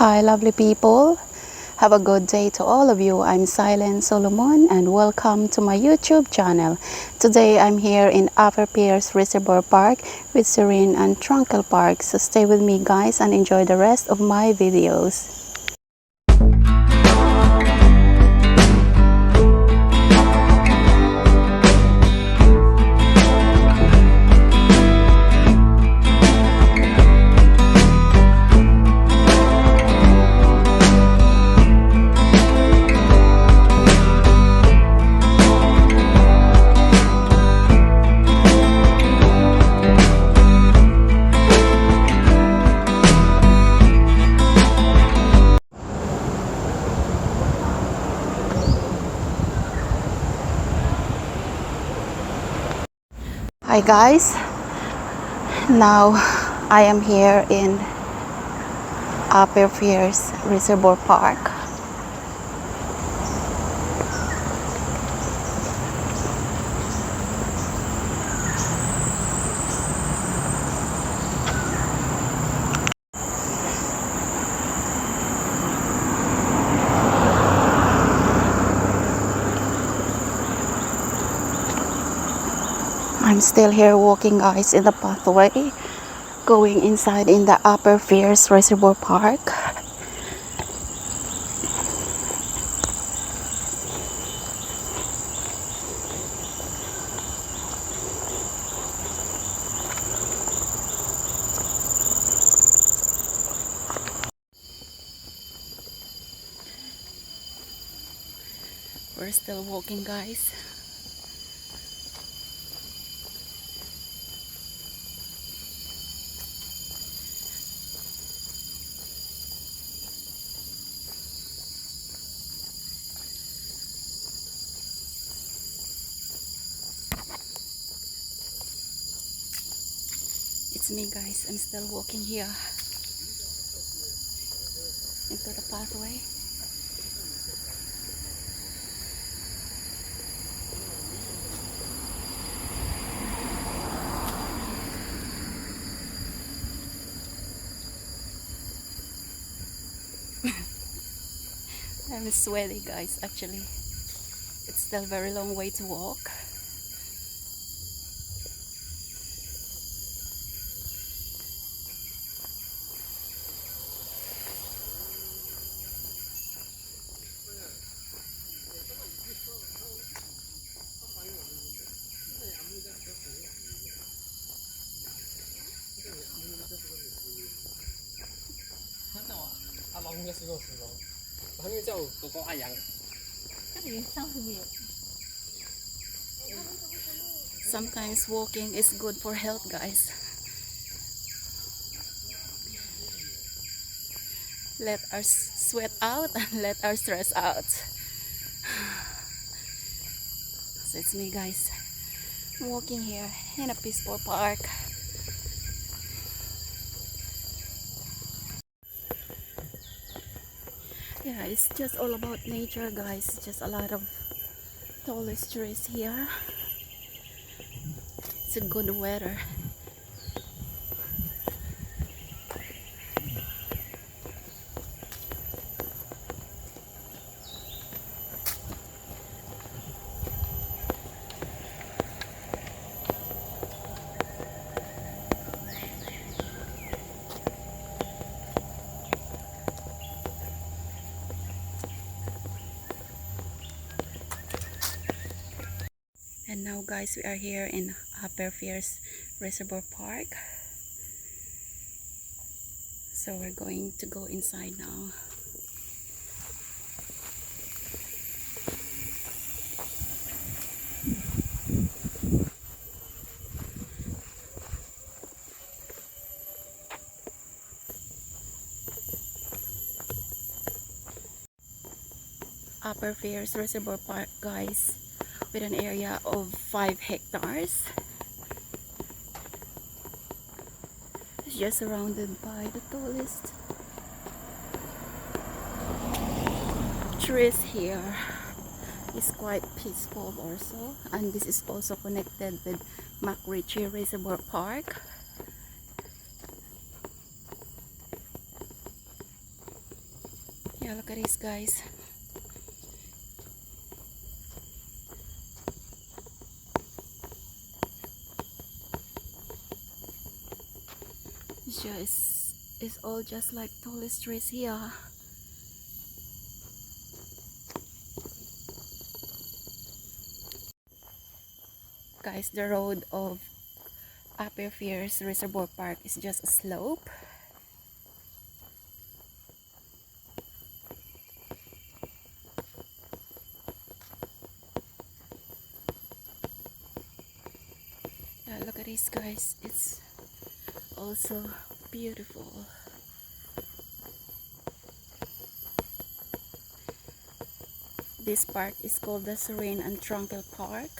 Hi lovely people, have a good day to all of you. I'm Silent Solomon and welcome to my YouTube channel. Today I'm here in Upper Peirce Reservoir Park with Serene and Tranquil Park. So stay with me guys and enjoy the rest of my videos. Hi guys, now I am here in Upper Peirce Reservoir Park. I'm still here walking guys in the pathway going inside in the Upper Peirce Reservoir Park. We're still walking guys. It's me guys, I'm still walking here into the pathway. I'm sweaty guys, actually. It's still a very long way to walk. Sometimes walking is good for health guys. Let our sweat out and let our stress out. So it's me guys, walking here in a peaceful park. Yeah, it's just all about nature guys. Just a lot of tallest trees here. It's a good weather. And now guys, we are here in Upper Peirce Reservoir Park. So we're going to go inside now. Upper Peirce Reservoir Park guys, with an area of 5 hectares. It's just surrounded by the tallest trees here. It's quite peaceful also, and this is also connected with McRitchie Reservoir Park. Yeah, look at this, guys. It's all just like tallest trees here. Guys, the road of Upper Peirce Reservoir Park is just a slope. Yeah, look at this, guys. It's also beautiful. This park is called the Serene and Tranquil Park.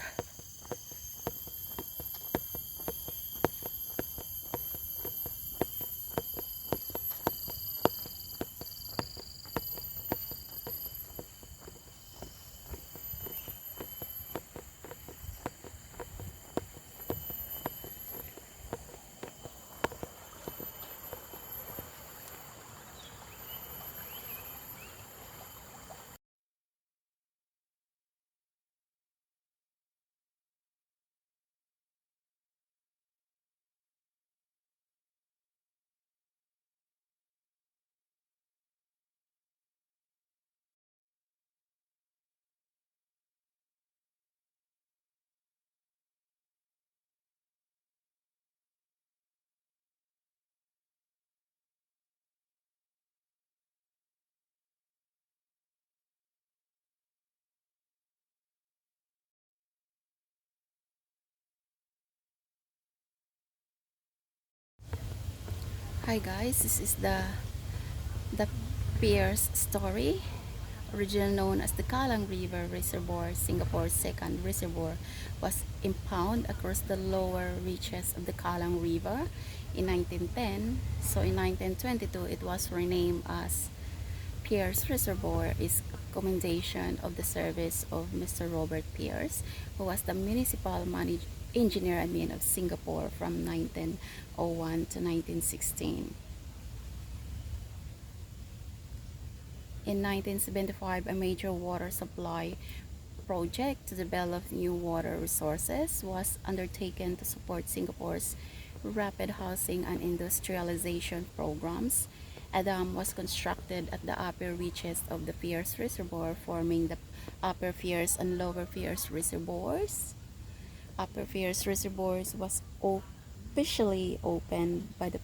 Hi guys, this is the Peirce story, originally known as the Kallang River Reservoir. Singapore's second reservoir was impounded across the lower reaches of the Kallang River in 1910. So in 1922 it was renamed as Peirce Reservoir, is commendation of the service of Mr. Robert Peirce, who was the municipal engineer of Singapore from 1901 to 1916. In 1975, a major water supply project to develop new water resources was undertaken to support Singapore's rapid housing and industrialization programs. A dam was constructed at the upper reaches of the Peirce Reservoir, forming the Upper Peirce and Lower Peirce Reservoirs. Upper Peirce Reservoirs was officially opened by the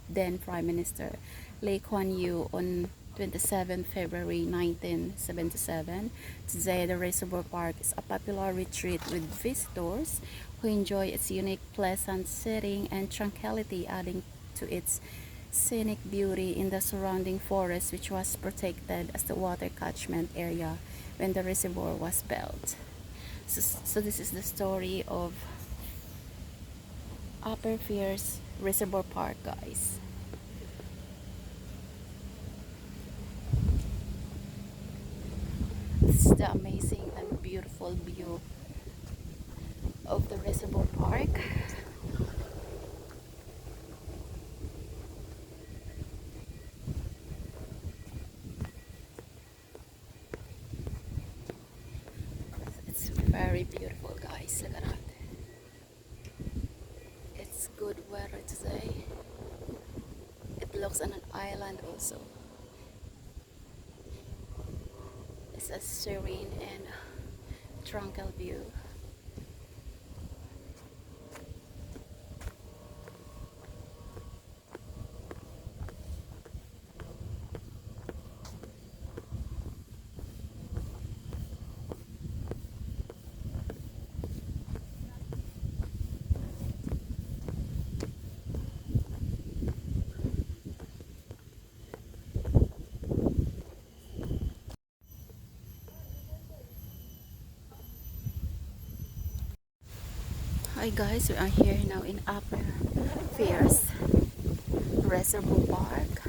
then Prime Minister Lee Kuan Yew on 27 February 1977. Today, the Reservoir Park is a popular retreat with visitors who enjoy its unique, pleasant setting and tranquility, adding to its scenic beauty in the surrounding forest, which was protected as the water catchment area when the reservoir was built. So this is the story of Upper Peirce Reservoir Park, guys. This is the amazing and beautiful view of the Reservoir Park. It's very beautiful, guys. Look at that. It's good weather today. It looks on an island also. It's a serene and tranquil view. Hi guys, we are here now in Upper Peirce Reservoir Park.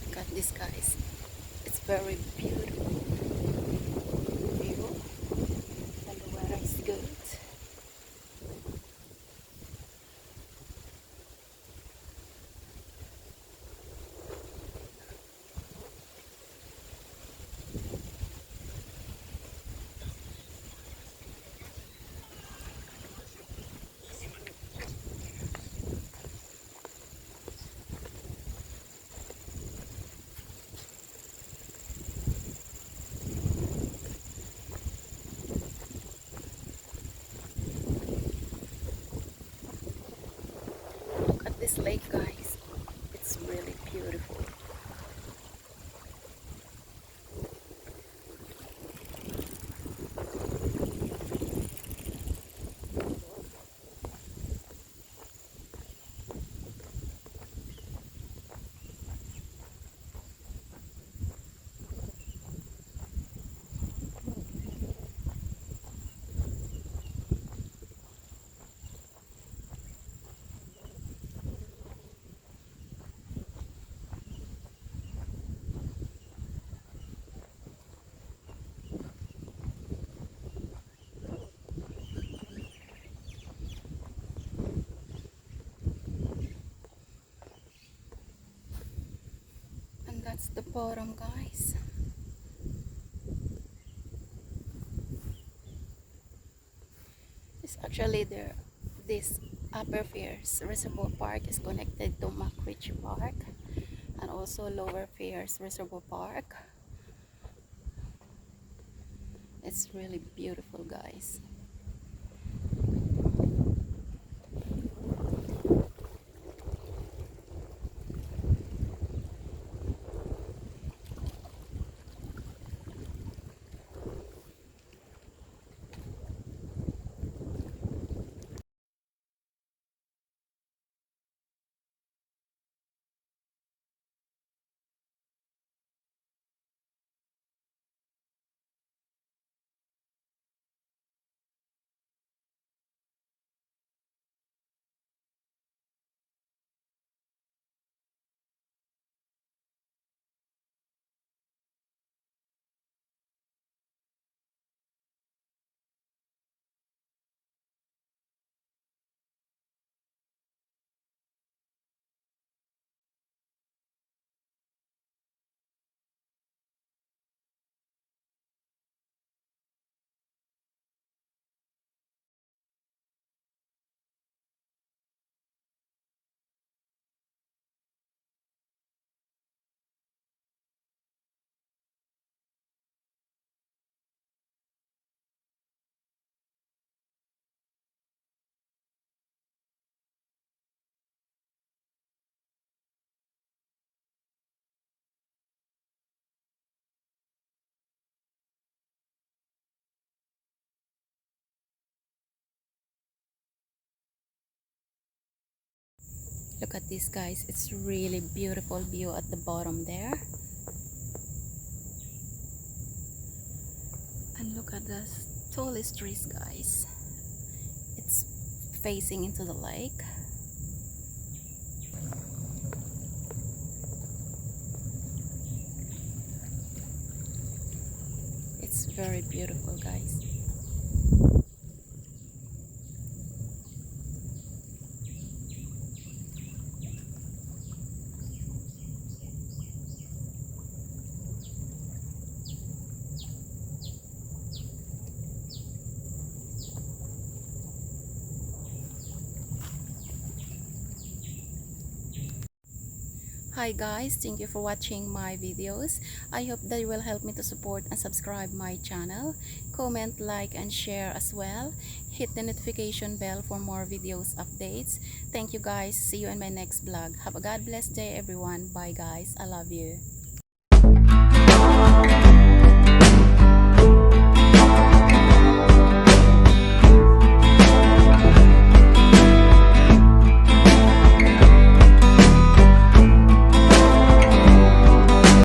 Look at this, guys. It's very beautiful view and the weather is good. lake, guys. It's really beautiful. And that's the bottom, guys. It's actually there. This Upper Peirce Reservoir Park is connected to Macridge Park and also Lower Peirce Reservoir Park. It's really beautiful, guys. Look at this, guys. It's really beautiful view at the bottom there. And look at the tallest trees, guys. It's facing into the lake. It's very beautiful, guys. Hi guys, thank you for watching my videos. I hope that you will help me to support and subscribe my channel. Comment, like, and share as well. Hit the notification bell for more videos updates. Thank you guys. See you in my next vlog. Have a God bless day everyone. Bye guys. I love you.